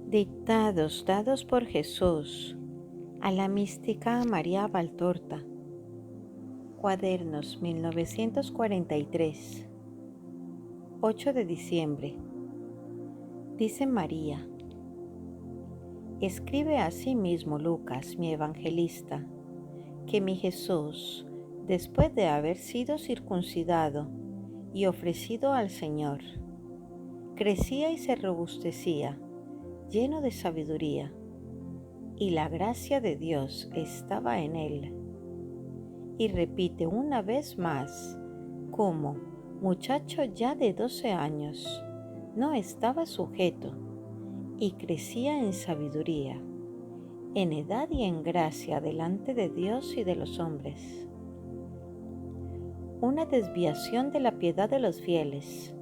Dictados dados por Jesús a la mística María Valtorta. Cuadernos 1943. 8 de diciembre. Dice María: escribe asimismo Lucas, mi evangelista, que mi Jesús, después de haber sido circuncidado y ofrecido al Señor, crecía y se robustecía, lleno de sabiduría, y la gracia de Dios estaba en él. Y repite una vez más cómo, muchacho ya de 12 años, no estaba sujeto y crecía en sabiduría, en edad y en gracia delante de Dios y de los hombres. Una desviación de la piedad de los fieles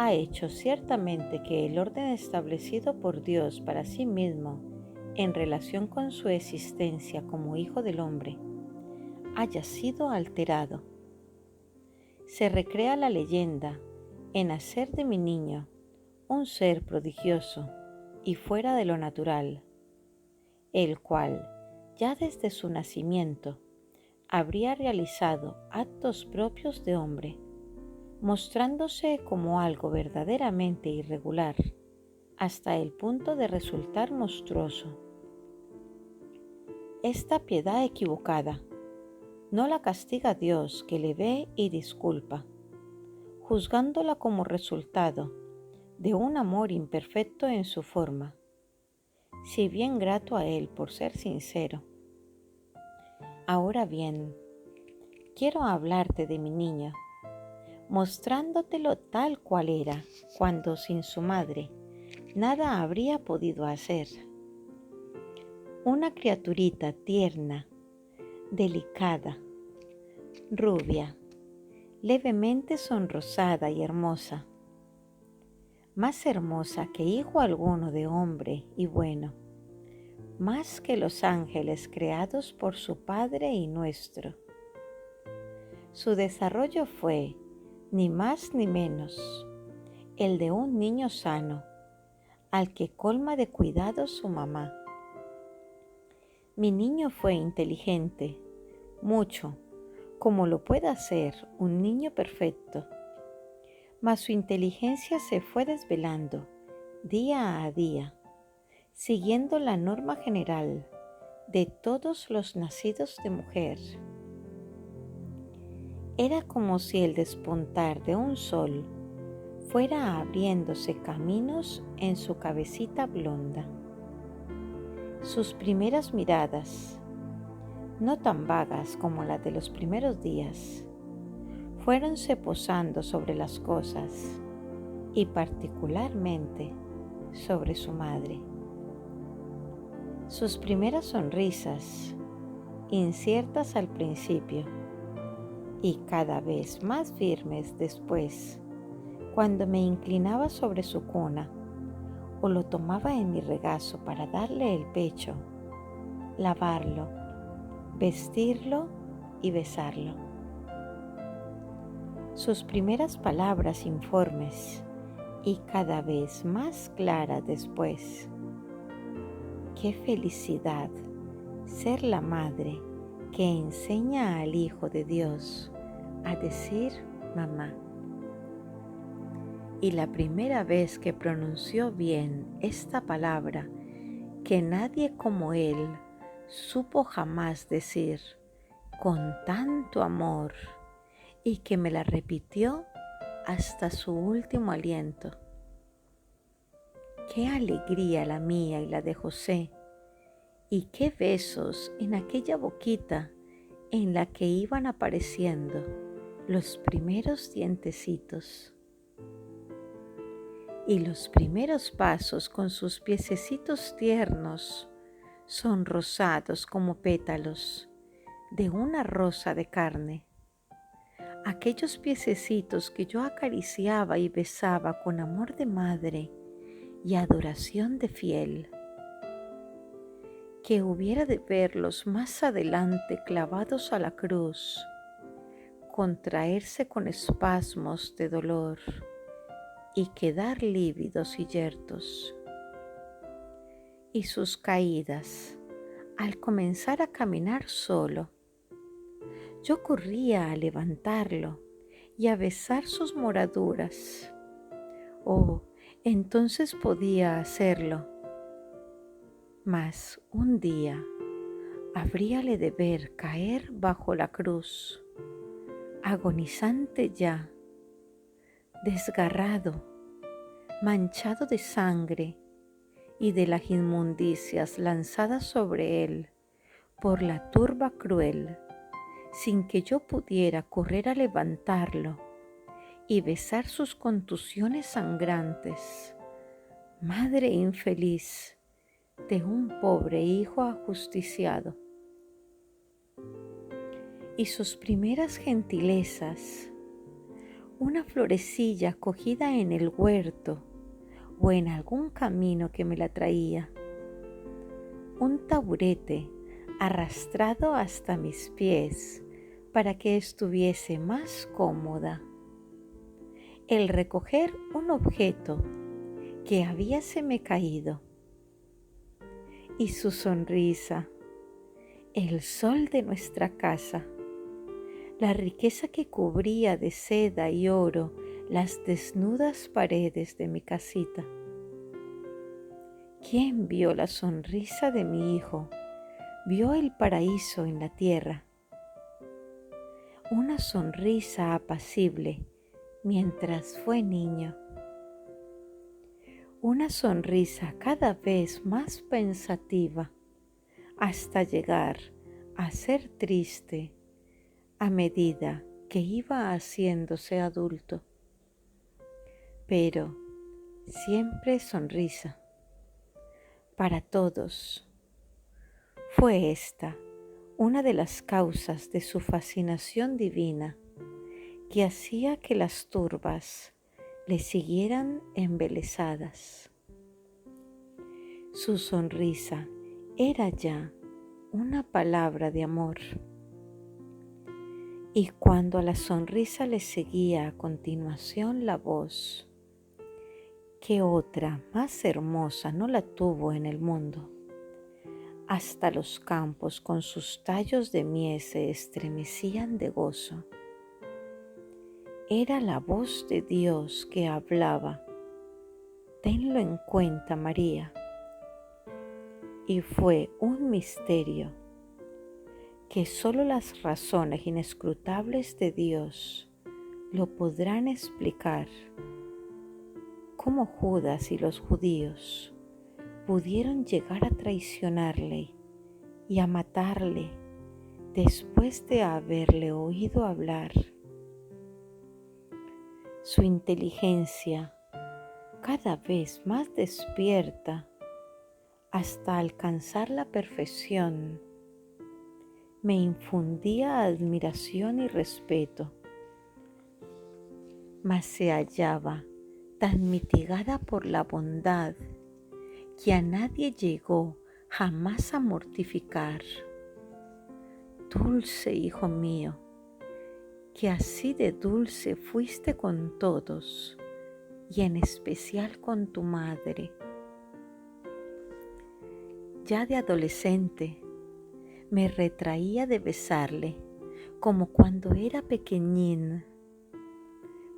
ha hecho ciertamente que el orden establecido por Dios para sí mismo en relación con su existencia como Hijo del Hombre haya sido alterado. Se recrea la leyenda en hacer de mi niño un ser prodigioso y fuera de lo natural, el cual, ya desde su nacimiento, habría realizado actos propios de hombre, mostrándose como algo verdaderamente irregular, hasta el punto de resultar monstruoso. Esta piedad equivocada no la castiga Dios, que le ve y disculpa, juzgándola como resultado de un amor imperfecto en su forma, si bien grato a Él por ser sincero. Ahora bien, quiero hablarte de mi niño, mostrándotelo tal cual era, cuando sin su madre nada habría podido hacer. Una criaturita tierna, delicada, rubia, levemente sonrosada y hermosa, más hermosa que hijo alguno de hombre y bueno, más que los ángeles creados por su Padre y nuestro. Su desarrollo fue, ni más ni menos, el de un niño sano, al que colma de cuidados su mamá. Mi niño fue inteligente, mucho, como lo puede hacer un niño perfecto, mas su inteligencia se fue desvelando día a día, siguiendo la norma general de todos los nacidos de mujer. Era como si el despuntar de un sol fuera abriéndose caminos en su cabecita blonda. Sus primeras miradas, no tan vagas como las de los primeros días, fuéronse posando sobre las cosas y particularmente sobre su madre. Sus primeras sonrisas, inciertas al principio y cada vez más firmes después, cuando me inclinaba sobre su cuna o lo tomaba en mi regazo para darle el pecho, lavarlo, vestirlo y besarlo. Sus primeras palabras informes y cada vez más claras después. Qué felicidad ser la madre que enseña al Hijo de Dios a decir mamá. Y la primera vez que pronunció bien esta palabra, que nadie como él supo jamás decir con tanto amor, y que me la repitió hasta su último aliento. Qué alegría la mía y la de José, y qué besos en aquella boquita en la que iban apareciendo los primeros dientecitos. Y los primeros pasos con sus piececitos tiernos, sonrosados como pétalos de una rosa de carne. Aquellos piececitos que yo acariciaba y besaba con amor de madre y adoración de fiel, que hubiera de verlos más adelante clavados a la cruz, contraerse con espasmos de dolor y quedar lívidos y yertos. y sus caídas al comenzar a caminar solo. Yo corría a levantarlo y a besar sus moraduras. Oh, entonces podía hacerlo. Mas un día habríale de ver caer bajo la cruz, agonizante ya, desgarrado, manchado de sangre y de las inmundicias lanzadas sobre él por la turba cruel, sin que yo pudiera correr a levantarlo y besar sus contusiones sangrantes. Madre infeliz de un pobre hijo ajusticiado. Y sus primeras gentilezas, una florecilla cogida en el huerto o en algún camino que me la traía, un taburete arrastrado hasta mis pies para que estuviese más cómoda, el recoger un objeto que habíaseme caído, y su sonrisa, el sol de nuestra casa, la riqueza que cubría de seda y oro las desnudas paredes de mi casita. ¿Quién vio la sonrisa de mi hijo? Vio el paraíso en la tierra. Una sonrisa apacible mientras fue niño. Una sonrisa cada vez más pensativa hasta llegar a ser triste a medida que iba haciéndose adulto. Pero siempre sonrisa. Para todos. Fue esta una de las causas de su fascinación divina, que hacía que las turbas le siguieran embelesadas. Su sonrisa era ya una palabra de amor. Y cuando a la sonrisa le seguía a continuación la voz, ¿qué otra más hermosa no la tuvo en el mundo? Hasta los campos con sus tallos de mies se estremecían de gozo. Era la voz de Dios que hablaba. Tenlo en cuenta, María. Y fue un misterio que solo las razones inescrutables de Dios lo podrán explicar. Cómo Judas y los judíos pudieron llegar a traicionarle y a matarle después de haberle oído hablar. Su inteligencia, cada vez más despierta hasta alcanzar la perfección, me infundía admiración y respeto, mas se hallaba tan mitigada por la bondad que a nadie llegó jamás a mortificar. Dulce hijo mío, que así de dulce fuiste con todos y en especial con tu madre. Ya de adolescente me retraía de besarle como cuando era pequeñín,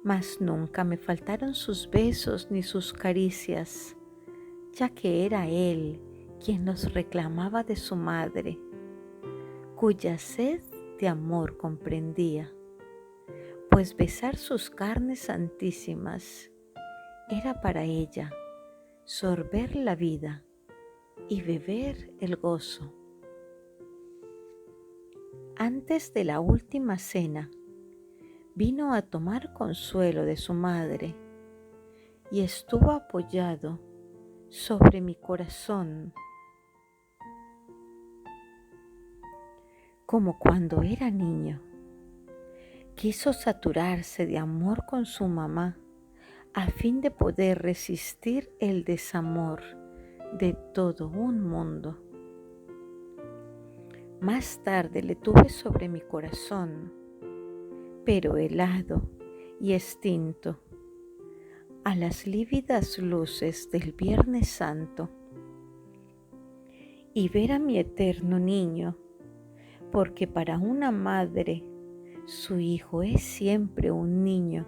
mas nunca me faltaron sus besos ni sus caricias, ya que era él quien los reclamaba de su madre, cuya sed de amor comprendía, pues besar sus carnes santísimas era para ella sorber la vida y beber el gozo. Antes de la última cena, vino a tomar consuelo de su madre y estuvo apoyado sobre mi corazón, como cuando era niño. Quiso saturarse de amor con su mamá a fin de poder resistir el desamor de todo un mundo. Más tarde le tuve sobre mi corazón, pero helado y extinto, a las lívidas luces del Viernes Santo. y ver a mi eterno niño, porque para una madre su hijo es siempre un niño,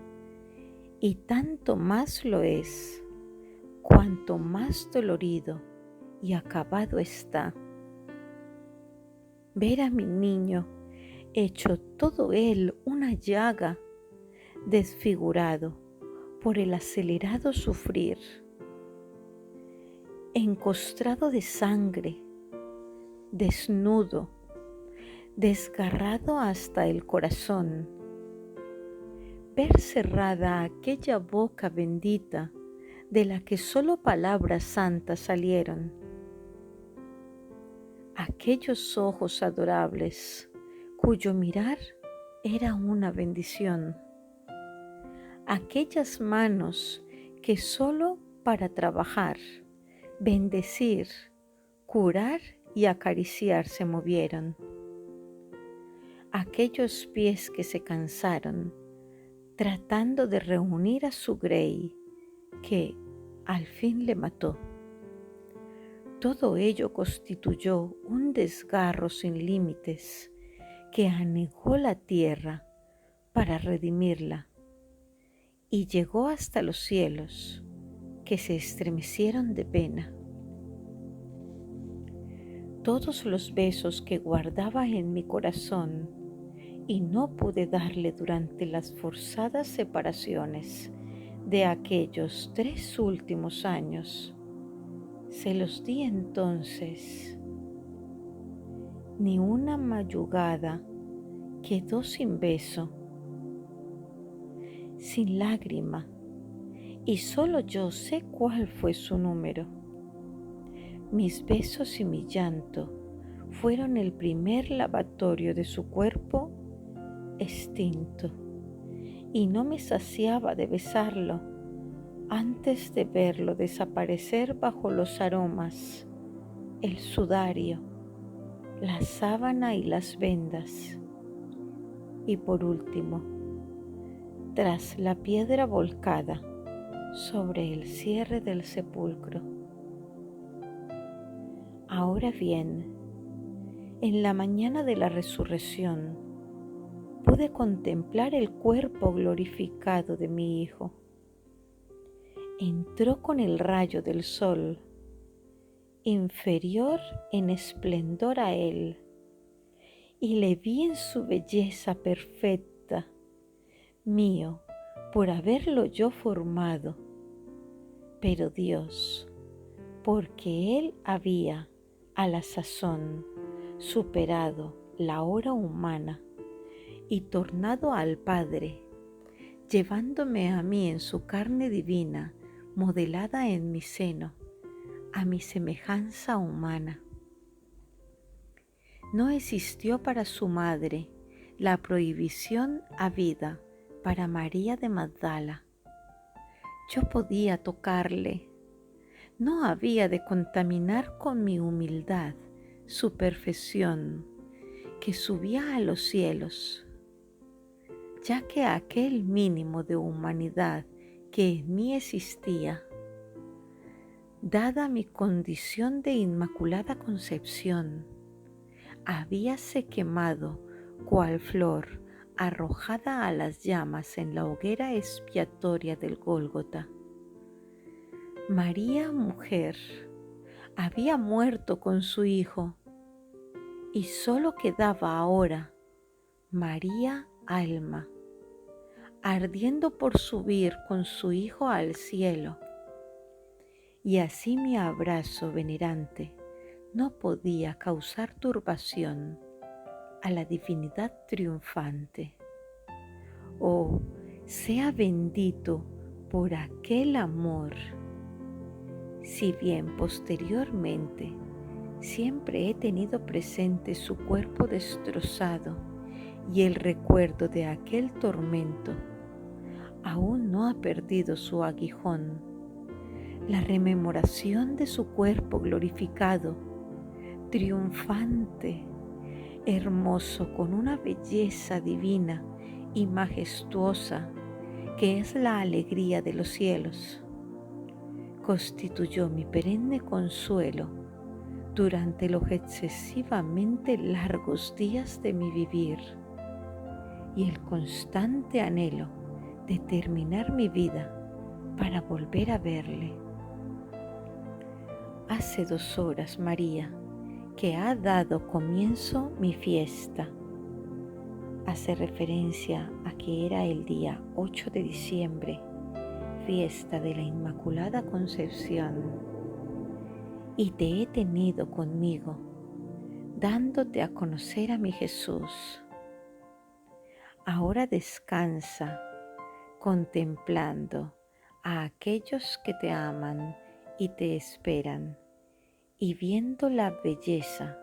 y tanto más lo es, cuanto más dolorido y acabado está. Ver a mi niño hecho todo él una llaga, desfigurado por el acelerado sufrir, encostrado de sangre, desnudo, desgarrado hasta el corazón, ver cerrada aquella boca bendita de la que solo palabras santas salieron, aquellos ojos adorables cuyo mirar era una bendición, aquellas manos que solo para trabajar, bendecir, curar y acariciar se movieron, aquellos pies que se cansaron tratando de reunir a su grey que al fin le mató. Todo ello constituyó un desgarro sin límites que anegó la tierra para redimirla y llegó hasta los cielos que se estremecieron de pena. Todos los besos que guardaba en mi corazón y no pude darle durante las forzadas separaciones de aquellos 3 últimos años, se los di entonces. Ni una mayugada quedó sin beso, sin lágrima, y solo yo sé cuál fue su número. Mis besos y mi llanto fueron el primer lavatorio de su cuerpo extinto, y no me saciaba de besarlo antes de verlo desaparecer bajo los aromas, el sudario, la sábana y las vendas. Y por último, tras la piedra volcada sobre el cierre del sepulcro. Ahora bien, en la mañana de la resurrección, pude contemplar el cuerpo glorificado de mi Hijo. Entró con el rayo del sol, inferior en esplendor a él, y le vi en su belleza perfecta, mío por haberlo yo formado, pero Dios, porque Él había a la sazón superado la hora humana y tornado al Padre, llevándome a mí en su carne divina, modelada en mi seno, a mi semejanza humana. No existió para su madre la prohibición habida para María de Magdala. Yo podía tocarle, no había de contaminar con mi humildad su perfección que subía a los cielos, ya que aquel mínimo de humanidad que en mí existía, dada mi condición de inmaculada concepción, habíase quemado cual flor arrojada a las llamas en la hoguera expiatoria del Gólgota. María, mujer, había muerto con su hijo, y solo quedaba ahora María, alma, ardiendo por subir con su hijo al cielo. Y así mi abrazo venerante no podía causar turbación a la divinidad triunfante. Oh, sea bendito por aquel amor. Si bien posteriormente siempre he tenido presente su cuerpo destrozado y el recuerdo de aquel tormento, aún no ha perdido su aguijón. La rememoración de su cuerpo glorificado, triunfante, hermoso, con una belleza divina y majestuosa, que es la alegría de los cielos, constituyó mi perenne consuelo durante los excesivamente largos días de mi vivir y el constante anhelo de terminar mi vida para volver a verle. Hace 2 horas, María, que ha dado comienzo mi fiesta. Hace referencia a que era el día 8 de diciembre, fiesta de la Inmaculada Concepción, y te he tenido conmigo, dándote a conocer a mi Jesús. Ahora descansa, contemplando a aquellos que te aman y te esperan, y viendo la belleza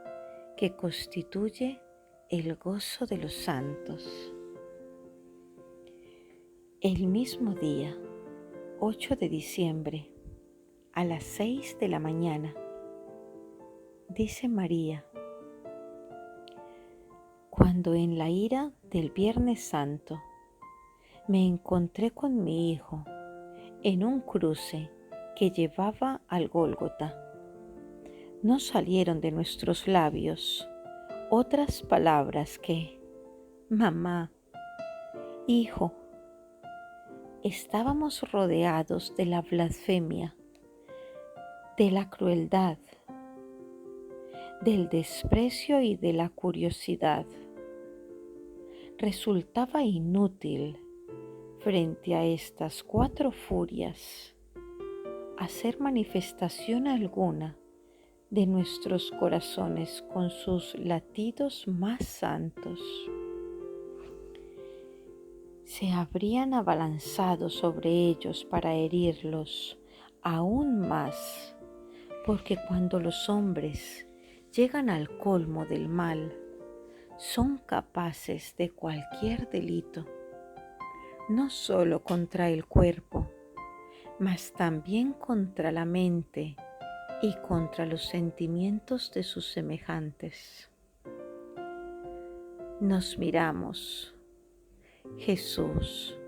que constituye el gozo de los santos. El mismo día, 8 de diciembre, a las 6 de la mañana, dice María: cuando en la ira del Viernes Santo me encontré con mi hijo en un cruce que llevaba al Gólgota, no salieron de nuestros labios otras palabras que mamá, hijo. Estábamos rodeados de la blasfemia, de la crueldad, del desprecio y de la curiosidad. Resultaba inútil frente a estas 4 furias hacer manifestación alguna de nuestros corazones con sus latidos más santos. Se habrían abalanzado sobre ellos para herirlos aún más, porque cuando los hombres llegan al colmo del mal, son capaces de cualquier delito, no solo contra el cuerpo, mas también contra la mente y contra los sentimientos de sus semejantes. Nos miramos. Jesús,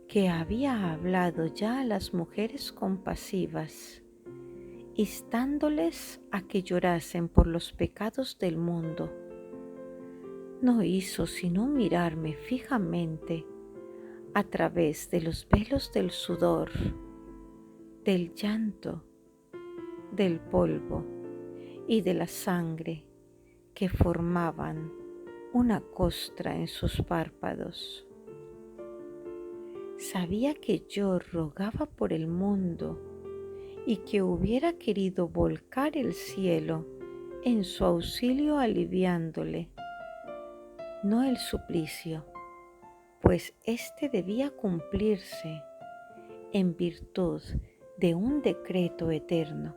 que había hablado ya a las mujeres compasivas, instándoles a que llorasen por los pecados del mundo, no hizo sino mirarme fijamente a través de los velos del sudor, del llanto, del polvo y de la sangre que formaban una costra en sus párpados. Sabía que yo rogaba por el mundo y que hubiera querido volcar el cielo en su auxilio aliviándole, no el suplicio, pues éste debía cumplirse en virtud de un decreto eterno,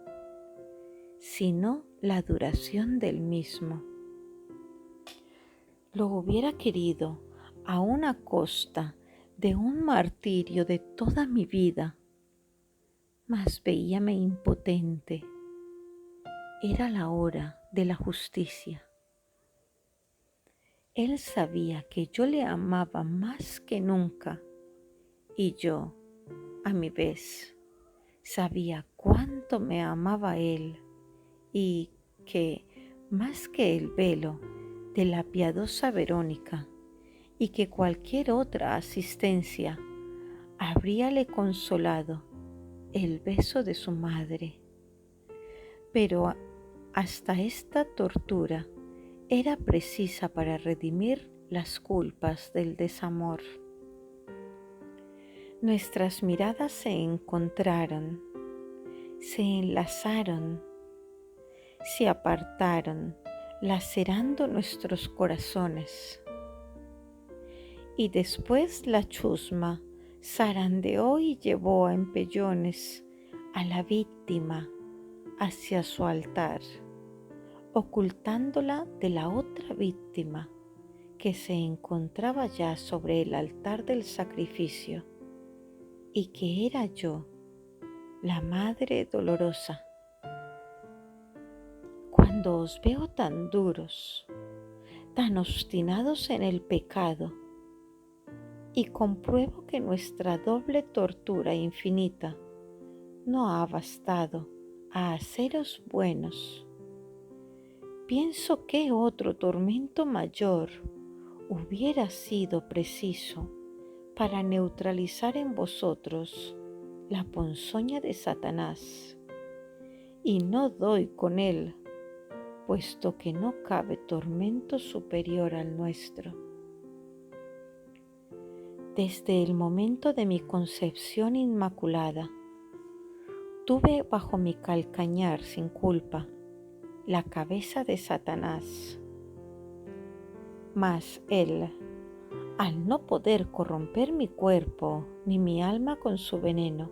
sino la duración del mismo. Lo hubiera querido a una costa de un martirio de toda mi vida, mas veíame impotente. Era la hora de la justicia. Él sabía que yo le amaba más que nunca, y yo, a mi vez, sabía cuánto me amaba él, y que, más que el velo de la piadosa Verónica, y que cualquier otra asistencia, habríale consolado el beso de su madre. Pero hasta esta tortura era precisa para redimir las culpas del desamor. Nuestras miradas se encontraron, se enlazaron, se apartaron, lacerando nuestros corazones. Y después la chusma zarandeó y llevó a empellones a la víctima hacia su altar, ocultándola de la otra víctima que se encontraba ya sobre el altar del sacrificio, y que era yo, la Madre Dolorosa. Cuando os veo tan duros, tan obstinados en el pecado, y compruebo que nuestra doble tortura infinita no ha bastado a haceros buenos, pienso qué otro tormento mayor hubiera sido preciso para neutralizar en vosotros la ponzoña de Satanás, y no doy con él, puesto que no cabe tormento superior al nuestro. Desde el momento de mi concepción inmaculada, tuve bajo mi calcañar sin culpa la cabeza de Satanás. Mas él, al no poder corromper mi cuerpo ni mi alma con su veneno,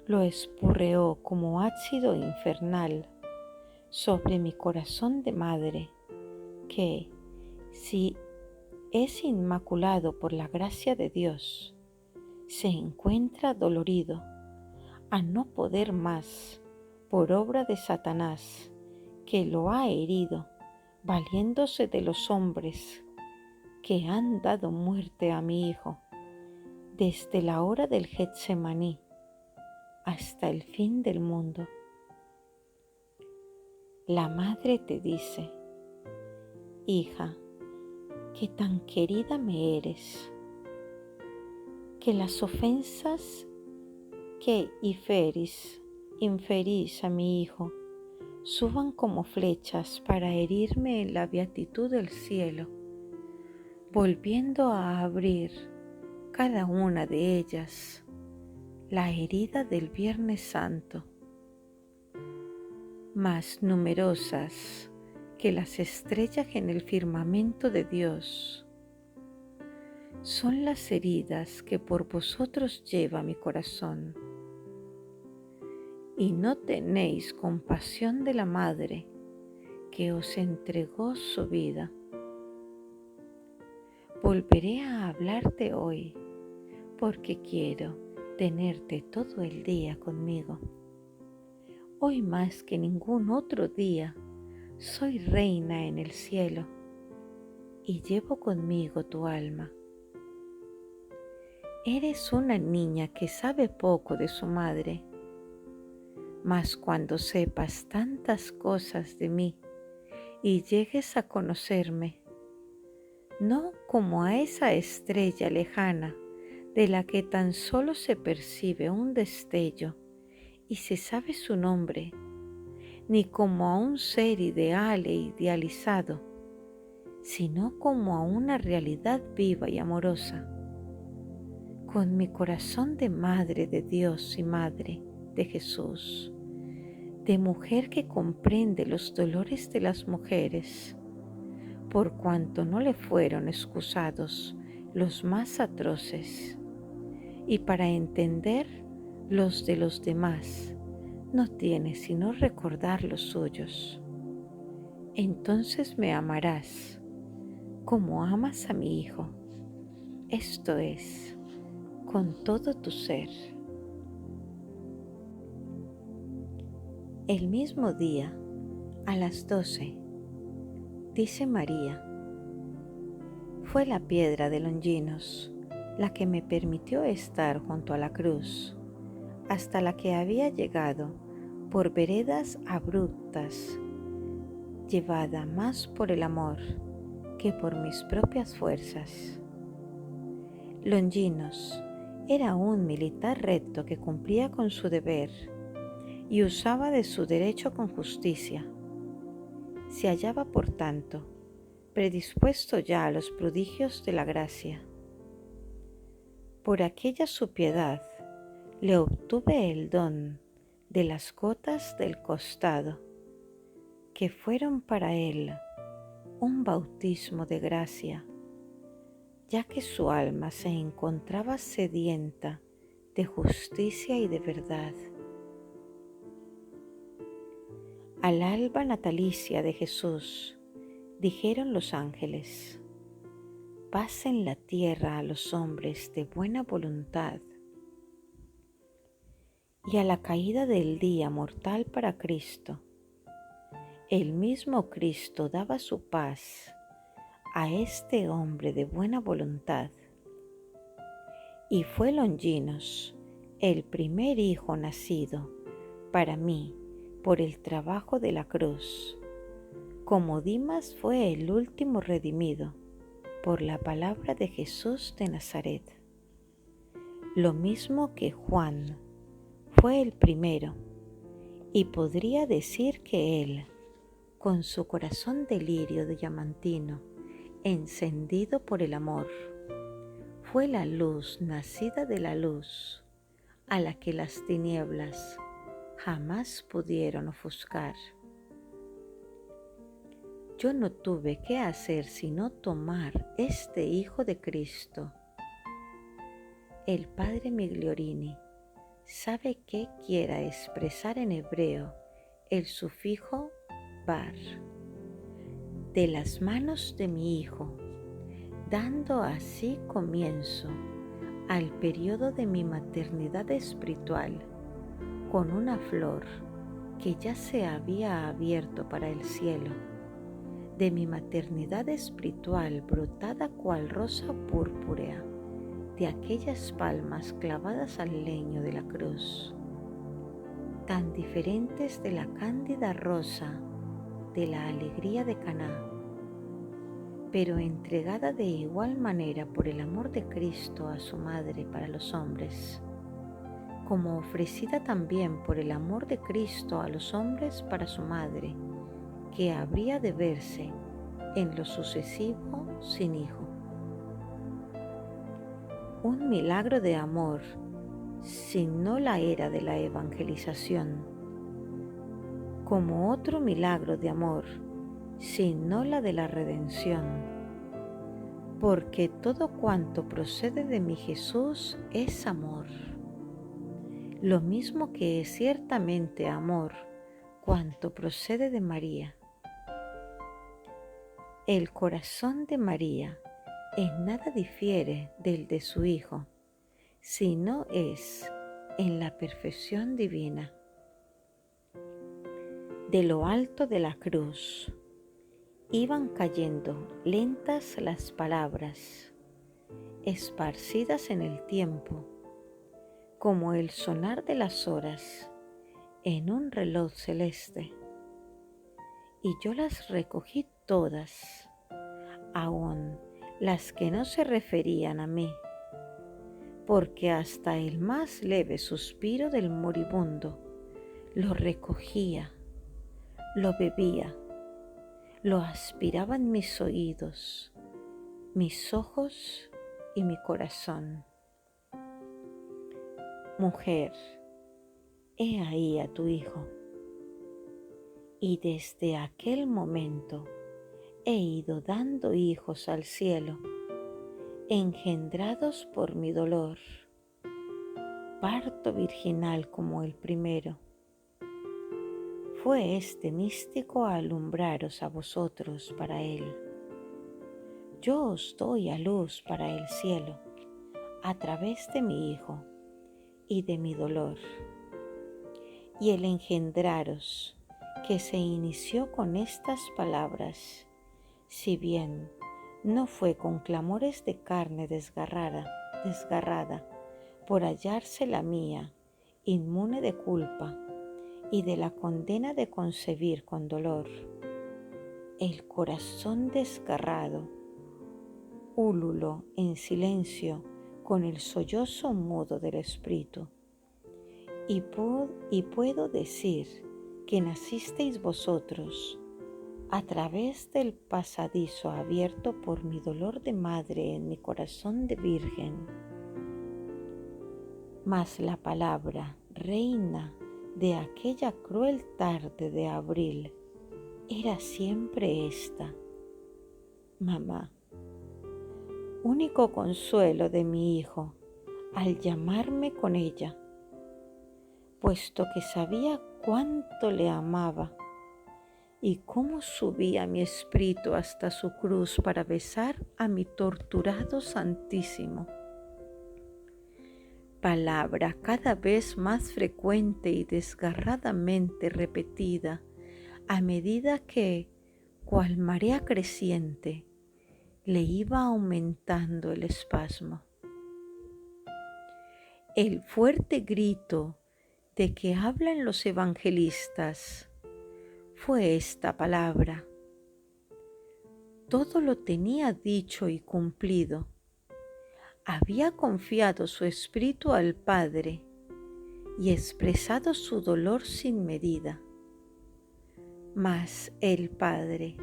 lo espurreó como ácido infernal sobre mi corazón de madre, que, si es inmaculado por la gracia de Dios, se encuentra dolorido a no poder más por obra de Satanás, que lo ha herido, valiéndose de los hombres que han dado muerte a mi hijo, desde la hora del Getsemaní hasta el fin del mundo. La madre te dice: hija, que tan querida me eres, que las ofensas que inferís a mi hijo suban como flechas para herirme en la beatitud del cielo, volviendo a abrir cada una de ellas la herida del Viernes Santo, más numerosas que las estrellas en el firmamento de Dios. Son las heridas que por vosotros lleva mi corazón. Y no tenéis compasión de la madre que os entregó su vida. Volveré a hablarte hoy porque quiero tenerte todo el día conmigo. Hoy más que ningún otro día soy reina en el cielo y llevo conmigo tu alma. Eres una niña que sabe poco de su madre, mas cuando sepas tantas cosas de mí y llegues a conocerme, no como a esa estrella lejana de la que tan solo se percibe un destello y se sabe su nombre, ni como a un ser ideal e idealizado, sino como a una realidad viva y amorosa. Con mi corazón de madre de Dios y madre de Jesús, de mujer que comprende los dolores de las mujeres, por cuanto no le fueron excusados los más atroces, y para entender los de los demás no tiene sino recordar los suyos. Entonces me amarás como amas a mi Hijo, esto es, con todo tu ser. El mismo día, a las 12, dice María, fue la piedra de Longinos la que me permitió estar junto a la cruz, hasta la que había llegado por veredas abruptas, llevada más por el amor que por mis propias fuerzas. Longinos era un militar recto que cumplía con su deber y usaba de su derecho con justicia. Se hallaba, por tanto, predispuesto ya a los prodigios de la gracia. Por aquella su piedad le obtuve el don de las gotas del costado, que fueron para él un bautismo de gracia, ya que su alma se encontraba sedienta de justicia y de verdad. Al alba natalicia de Jesús, dijeron los ángeles, paz en la tierra a los hombres de buena voluntad. Y a la caída del día mortal para Cristo, el mismo Cristo daba su paz a este hombre de buena voluntad. Y fue Longinos el primer hijo nacido para mí por el trabajo de la cruz, como Dimas fue el último redimido por la palabra de Jesús de Nazaret, lo mismo que Juan fue el primero, y podría decir que él, con su corazón de lirio diamantino, encendido por el amor, fue la luz nacida de la luz, a la que las tinieblas jamás pudieron ofuscar. Yo no tuve que hacer sino tomar este Hijo de Cristo. El padre Migliorini sabe qué quiera expresar en hebreo el sufijo bar, de las manos de mi hijo, dando así comienzo al periodo de mi maternidad espiritual con una flor que ya se había abierto para el cielo, de mi maternidad espiritual brotada cual rosa purpúrea de aquellas palmas clavadas al leño de la cruz, tan diferentes de la cándida rosa de la alegría de Caná, pero entregada de igual manera por el amor de Cristo a su madre para los hombres, como ofrecida también por el amor de Cristo a los hombres para su madre, que habría de verse en lo sucesivo sin hijo. Un milagro de amor, si no la era de la evangelización, como otro milagro de amor, si no la de la redención, porque todo cuanto procede de mi Jesús es amor, lo mismo que es ciertamente amor cuanto procede de María. El corazón de María en nada difiere del de su Hijo, sino es en la perfección divina. De lo alto de la cruz iban cayendo lentas las palabras, esparcidas en el tiempo, como el sonar de las horas en un reloj celeste, y yo las recogí todas, aun las que no se referían a mí, porque hasta el más leve suspiro del moribundo lo recogía, lo bebía, lo aspiraban mis oídos, mis ojos y mi corazón. Mujer, he ahí a tu hijo. Y desde aquel momento he ido dando hijos al cielo, engendrados por mi dolor, parto virginal como el primero. Fue este místico a alumbraros a vosotros para él. Yo os doy a luz para el cielo, a través de mi Hijo y de mi dolor. Y el engendraros, que se inició con estas palabras, si bien no fue con clamores de carne desgarrada, por hallarse la mía, inmune de culpa y de la condena de concebir con dolor, el corazón desgarrado, úlulo en silencio con el sollozo mudo del espíritu, y puedo decir que nacisteis vosotros a través del pasadizo abierto por mi dolor de madre en mi corazón de virgen. Mas la palabra reina de aquella cruel tarde de abril era siempre esta: mamá, único consuelo de mi hijo al llamarme con ella, puesto que sabía cuánto le amaba y cómo subía mi espíritu hasta su cruz para besar a mi torturado Santísimo. Palabra cada vez más frecuente y desgarradamente repetida a medida que, cual marea creciente, le iba aumentando el espasmo. El fuerte grito de que hablan los evangelistas fue esta palabra: todo lo tenía dicho y cumplido. Había confiado su espíritu al Padre y expresado su dolor sin medida. Mas el Padre,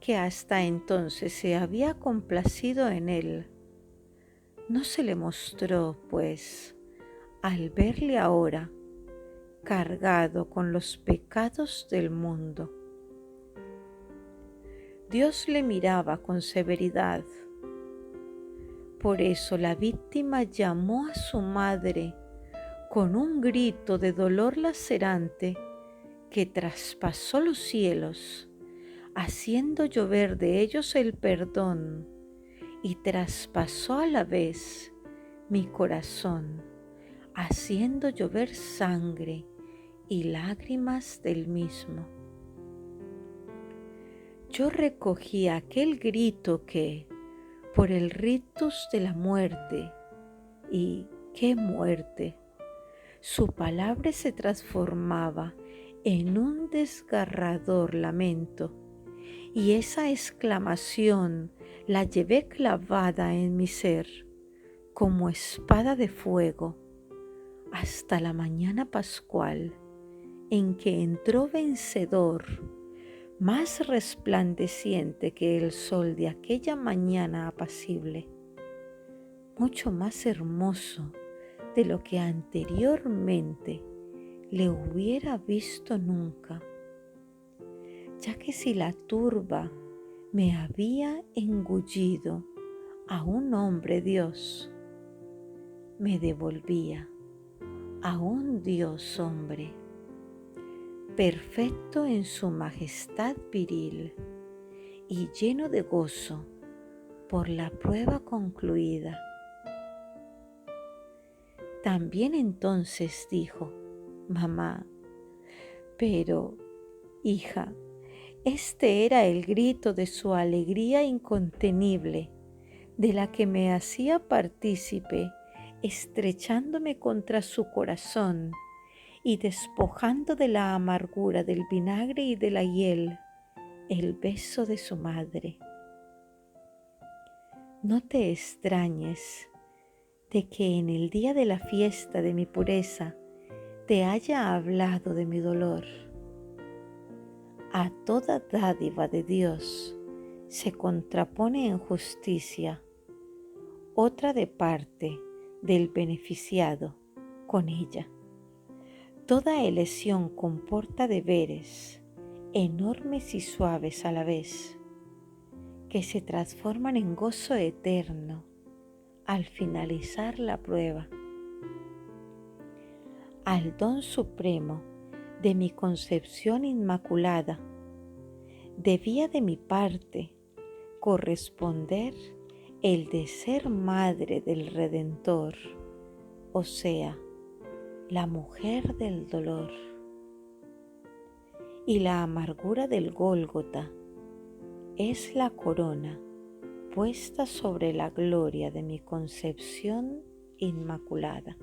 que hasta entonces se había complacido en él, no se le mostró, pues, al verle ahora cargado con los pecados del mundo. Dios le miraba con severidad. Por eso la víctima llamó a su madre con un grito de dolor lacerante que traspasó los cielos, haciendo llover de ellos el perdón, y traspasó a la vez mi corazón, haciendo llover sangre y lágrimas del mismo. Yo recogí aquel grito que, por el rictus de la muerte, y qué muerte, su palabra se transformaba en un desgarrador lamento, y esa exclamación la llevé clavada en mi ser como espada de fuego hasta la mañana pascual, en que entró vencedor, más resplandeciente que el sol de aquella mañana apacible, mucho más hermoso de lo que anteriormente le hubiera visto nunca, ya que si la turba me había engullido a un hombre Dios, me devolvía a un Dios hombre, perfecto en su majestad viril y lleno de gozo por la prueba concluida. También entonces dijo: mamá, pero, hija, este era el grito de su alegría incontenible, de la que me hacía partícipe, estrechándome contra su corazón y despojando de la amargura del vinagre y de la hiel el beso de su madre. No te extrañes de que en el día de la fiesta de mi pureza te haya hablado de mi dolor. A toda dádiva de Dios se contrapone en justicia otra de parte del beneficiado con ella. Toda elección comporta deberes, enormes y suaves a la vez, que se transforman en gozo eterno al finalizar la prueba. Al don supremo de mi concepción inmaculada, debía de mi parte corresponder el de ser madre del Redentor, o sea, la mujer del dolor. Y la amargura del Gólgota es la corona puesta sobre la gloria de mi concepción inmaculada.